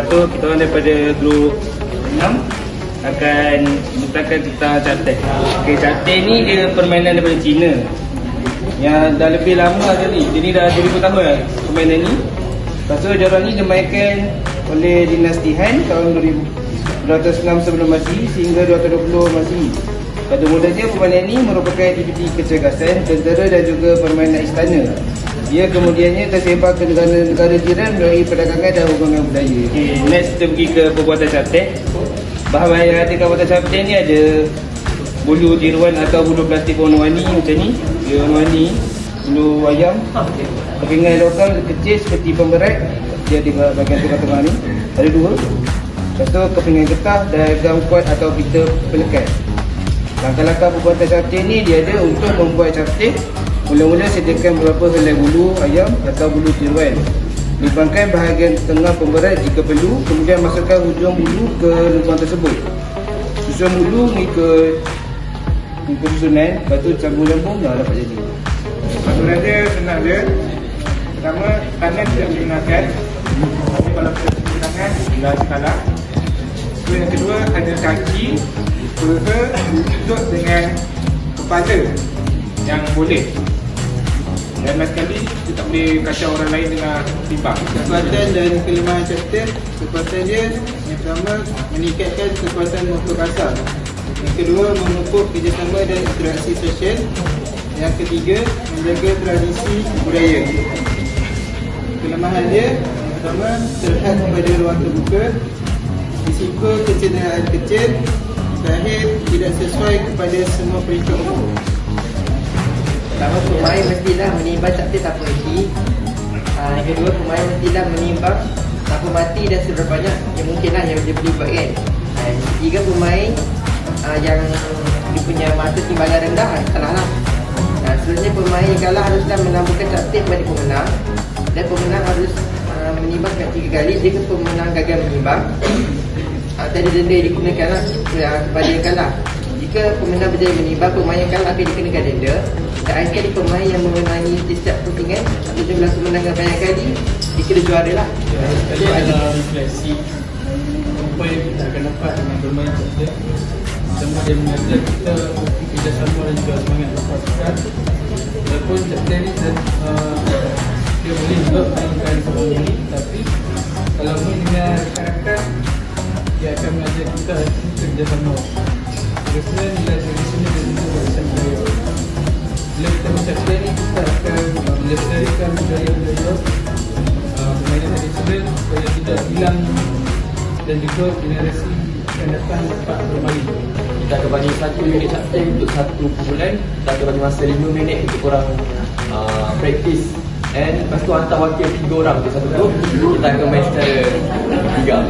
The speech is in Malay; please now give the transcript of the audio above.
Kita orang daripada grup 6 akan menceritakan tentang cartai. Okay, cartai ni dia permainan daripada China yang dah lebih lama dah ni. Jadi dah 2000 tahun lah permainan ni. Lepas tu diorang ni dimainkan oleh dinasti Han tahun 206 sebelum Masihi sehingga 220 Masihi. Pada mulanya permainan ni merupakan aktiviti kecergasan, tentera dan juga permainan istana. Ia kemudiannya tersebar ke negara-negara jiran melalui perdagangan dan hubungan budaya. Okay, next kita pergi ke pembuatan cartai. Bahan-bahan yang ada kat pembuatan cartai ni ada bulu tiruan atau bulu plastik warna-warni macam ni. Dia warna-warni, bulu ayam, kepingan lokal kecil seperti pemberat. Dia ada bahagian tengah-tengah ni, ada dua. Lepas tu kepingan getah, diagram kuat atau pita pelekat. Langkah-langkah pembuatan cartai ni dia ada untuk membuat cartai. Mula-mula sediakan beberapa helai bulu ayam atau bulu tiruan. Limpahkan bahagian tengah pemberat jika perlu, kemudian masukkan hujung bulu ke lubang tersebut. Susun bulu mengikut susunan, lepas tu campur-campur dah dapat jadi. Aturan dia senang je. Pertama, tangan tidak digunakan. Tapi kalau kita guna tangan, dah salah. Yang kedua, ada kaki, peha ditutup dengan kepala yang boleh. Dan last sekali, kita tak boleh kacau orang lain dengan timbang. Kekuatan dan kelemahan cartai. Kekuatan dia, yang pertama, meningkatkan kekuatan motor kasar. Yang kedua, memupuk kerjasama dan interaksi sosial. Yang ketiga, menjaga tradisi budaya. Kelemahan dia, yang pertama, terhad pada ruang terbuka, risiko kecederaan kecil, terakhir, tidak sesuai kepada semua peringkat umum. Pertama, pemain mestilah menimbang cartai tanpa henti. Yang kedua, pemain mestilah menimbang tanpa mati dan seberapa banyak yang mungkinlah yang dia boleh buat kan. Yang ketiga, pemain yang dia punya masa timbangan rendah, salah lah. Sebenarnya pemain yang kalah haruslah menambahkan cartai kepada pemenang. Dan pemenang harus menimbang 3 kali. Jika pemenang gagal menimbang, tadi denda dikenakan lah kepada yang kalah. Jika pemenang berjaya menimbang, pemain yang kalah akan dikenakan denda. Dan akhir kali pemain yang memenangi setiap pertandingan atau jumlah kemenangan banyak kali dikira juara lah. Sekali dalam seleksi apa yang kita akan dapat dengan bermain cartai, sama dia mengajar kita bukti kerjasama dan juga semangat berpasukan. Walaupun cartai ni dia boleh juga mainkan sebelum ini, tapi kalau main dengan rakan-rakan, dia akan mengajar kita kerjasama. Biasanya nilai tradisional dan juga warisan budaya. Bila kita mencartai ni, kita akan melestarikan budaya-budaya permainan tradisional supaya tidak hilang dan juga generasi yang datang dapat bermain. Kita akan bagi 1 unit cartai untuk 1 pukulan. Kita akan bagi masa 5 minit untuk korang practice. And lepas tu hantar wakil 3 orang untuk satu group. Kita akan main secara 3.